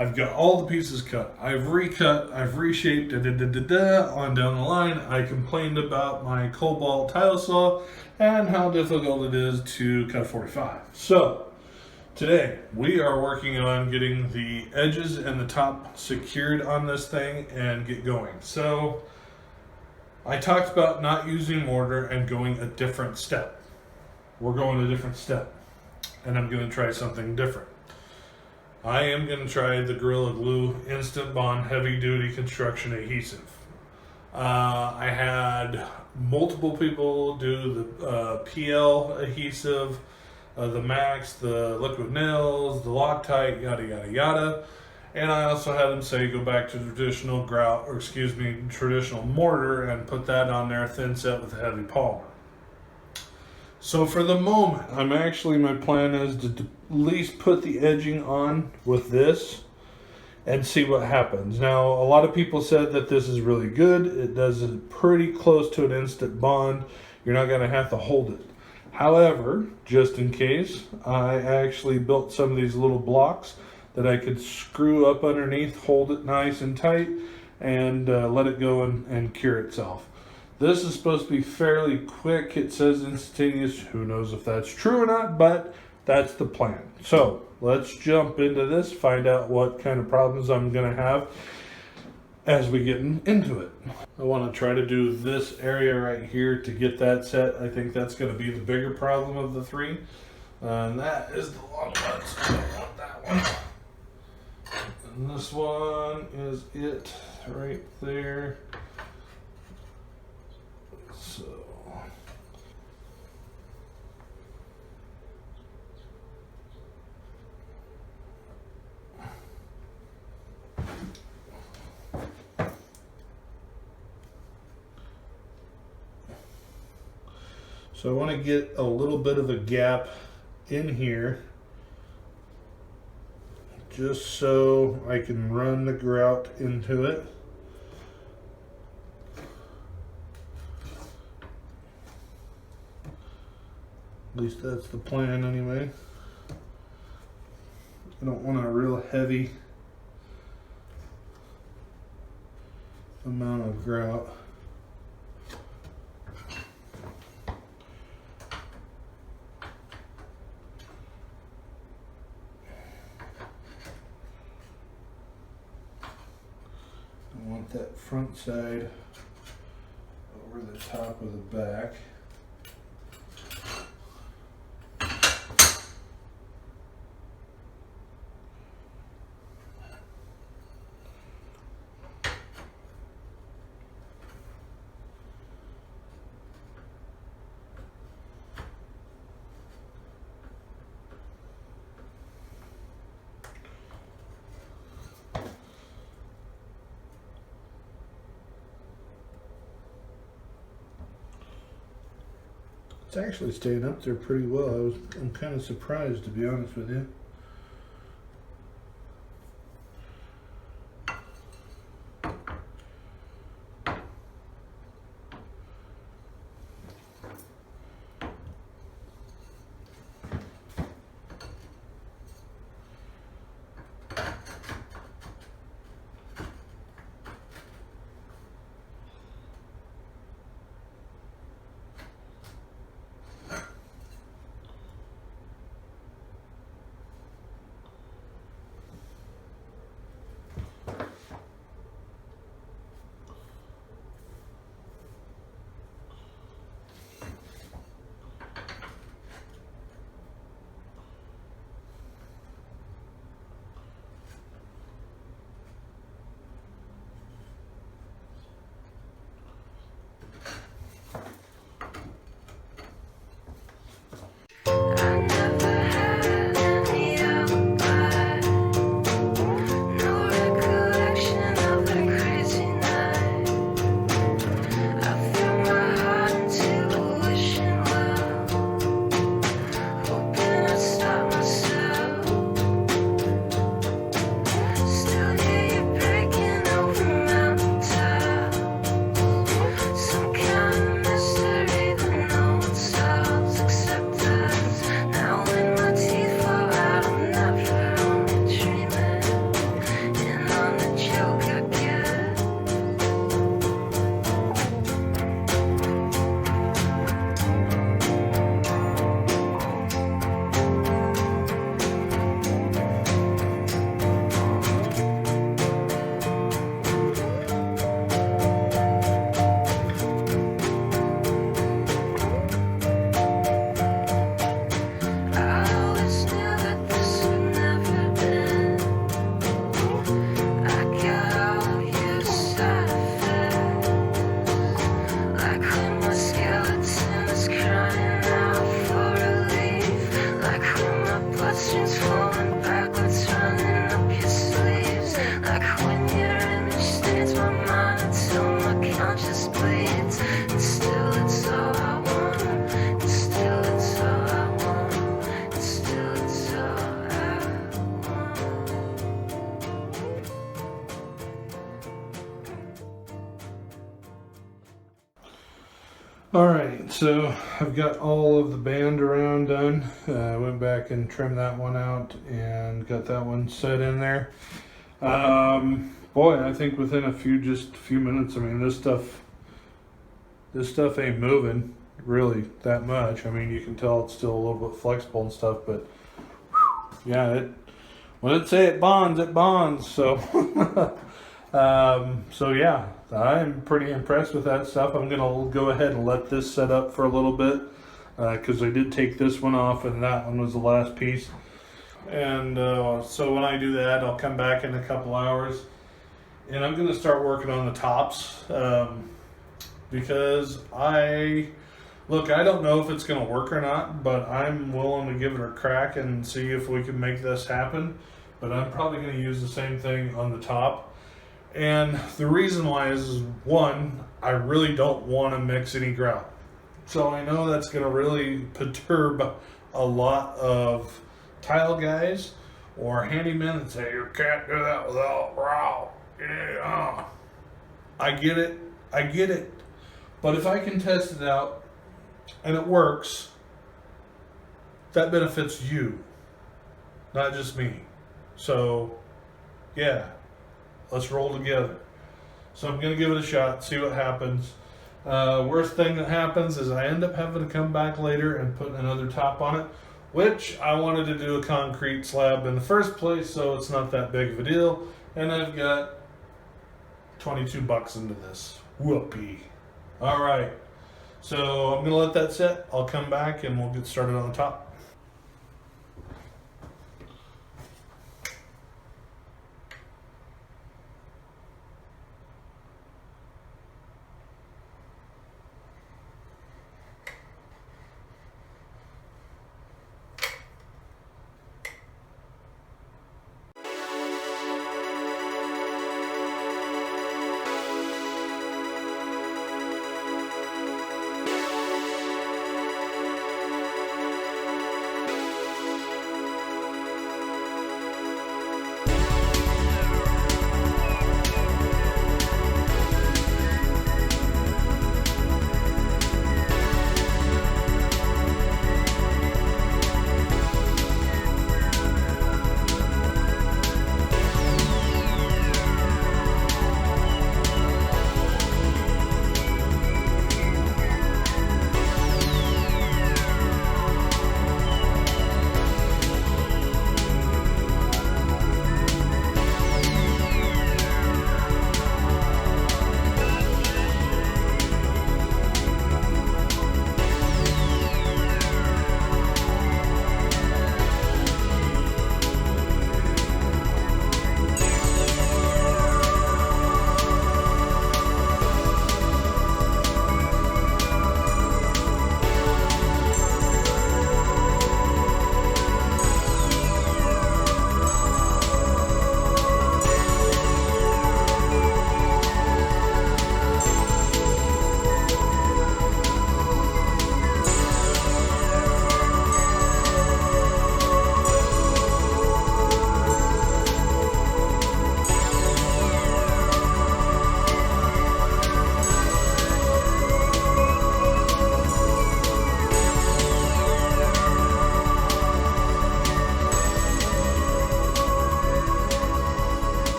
I've got all the pieces cut. I've recut, I've reshaped, on down the line. I complained about my Cobalt tile saw and how difficult it is to cut 45. So, today we are working on getting the edges and the top secured on this thing and get going. So, I talked about not using mortar and going a different step. We're going a different step, and I'm going to try something different. I am going to try the Gorilla Glue Instant Bond Heavy Duty Construction Adhesive. I had multiple people do the PL adhesive, the Max, the Liquid Nails, the Loctite, yada yada yada. And I also had them say go back to traditional traditional mortar and put that on there, thin set with a heavy polymer. So for the moment, my plan is to at least put the edging on with this and see what happens. Now, a lot of people said that this is really good. It does it pretty close to an instant bond. You're not going to have to hold it. However, just in case, I actually built some of these little blocks that I could screw up underneath, hold it nice and tight, and let it go and cure itself. This is supposed to be fairly quick. It says instantaneous. Who knows if that's true or not, but that's the plan. So let's jump into this, find out what kind of problems I'm going to have as we get into it. I want to try to do this area right here to get that set. I think that's going to be the bigger problem of the three. And that is the long one, so I don't want that one. And this one is it right there. So I want to get a little bit of a gap in here just so I can run the grout into it. At least that's the plan anyway. I don't want a real heavy amount of grout. I want that front side over the top of the back. It's actually staying up there pretty well. I'm kind of surprised, to be honest with you. Alright, so I've got all of the band around done. I went back and trimmed that one out and got that one set in there. Boy, I think within just a few minutes, I mean, this stuff ain't moving really that much. I mean, you can tell it's still a little bit flexible and stuff, but yeah, when it say it bonds. So, so yeah, I'm pretty impressed with that stuff. I'm gonna go ahead and let this set up for a little bit because I did take this one off, and that one was the last piece. And so when I do that, I'll come back in a couple hours, and I'm gonna start working on the tops because I don't know if it's gonna work or not, but I'm willing to give it a crack and see if we can make this happen. But I'm probably gonna use the same thing on the top. And the reason why is one, I really don't want to mix any grout. So I know that's going to really perturb a lot of tile guys or handymen that say, you can't do that without grout. Yeah. I get it. But if I can test it out and it works, that benefits you, not just me. So, yeah. Let's roll together. So I'm going to give it a shot, see what happens. Worst thing that happens is I end up having to come back later and put another top on it, which I wanted to do a concrete slab in the first place, so it's not that big of a deal. And I've got $22 into this. Whoopee. All right. So I'm going to let that set. I'll come back and we'll get started on the top.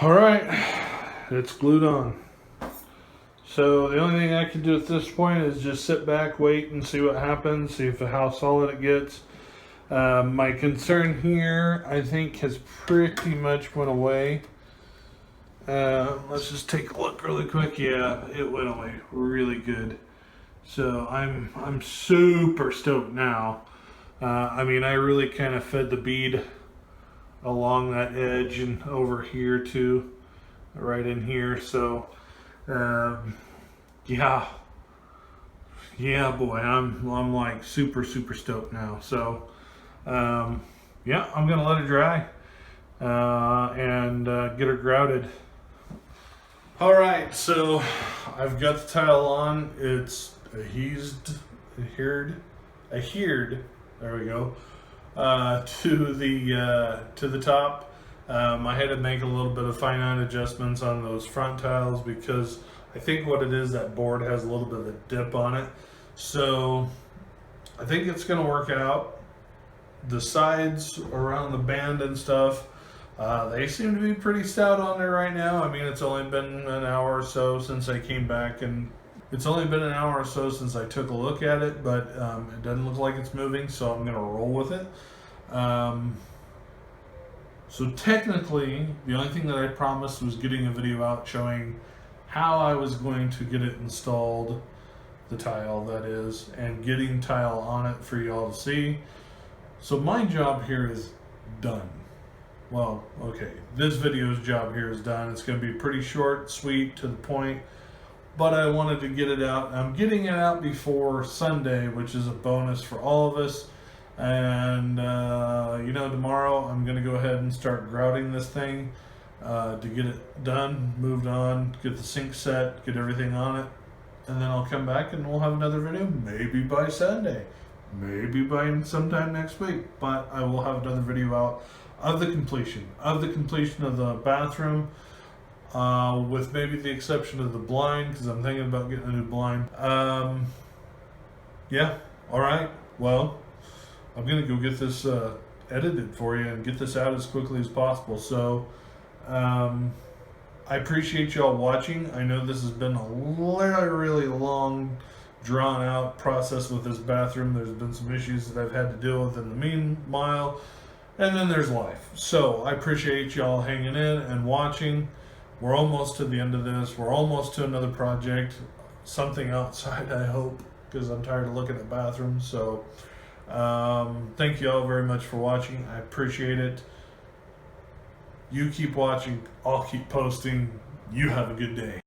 All right, it's glued on. So the only thing I can do at this point is just sit back, wait, and see what happens, see how solid it gets. My concern here, I think, has pretty much went away. Let's just take a look really quick. Yeah, it went away really good. So I'm super stoked now. I mean, I really kind of fed the bead along that edge and over here too, right in here. So yeah boy, I'm like super stoked now. So yeah, I'm gonna let it dry and get it grouted. All right, so I've got the tile on. It's adhered. There we go. To the top. I had to make a little bit of finite adjustments on those front tiles because I think what it is, that board has a little bit of a dip on it. So I think it's going to work out. The sides around the band and stuff, they seem to be pretty stout on there right now. I mean, it's only been an hour or so since I came back, and it's only been an hour or so since I took a look at it, but it doesn't look like it's moving, so I'm going to roll with it. So technically, the only thing that I promised was getting a video out showing how I was going to get it installed, the tile that is, and getting tile on it for y'all to see. So my job here is done. Well, okay, this video's job here is done. It's going to be pretty short, sweet, to the point, but I wanted to get it out. I'm getting it out before Sunday, which is a bonus for all of us. And you know, tomorrow I'm going to go ahead and start grouting this thing to get it done, moved on, get the sink set, get everything on it, and then I'll come back and we'll have another video, maybe by Sunday, maybe by sometime next week, but I will have another video out of the completion of the bathroom, with maybe the exception of the blind, because I'm thinking about getting a new blind. Yeah, all right, well, I'm going to go get this edited for you and get this out as quickly as possible. So I appreciate y'all watching. I know this has been a really long, drawn out process with this bathroom. There's been some issues that I've had to deal with in the meanwhile, and then there's life. So I appreciate y'all hanging in and watching. We're almost to the end of this. We're almost to another project, something outside, I hope, because I'm tired of looking at bathrooms. So thank you all very much for watching. I appreciate it. You keep watching. I'll keep posting. You have a good day.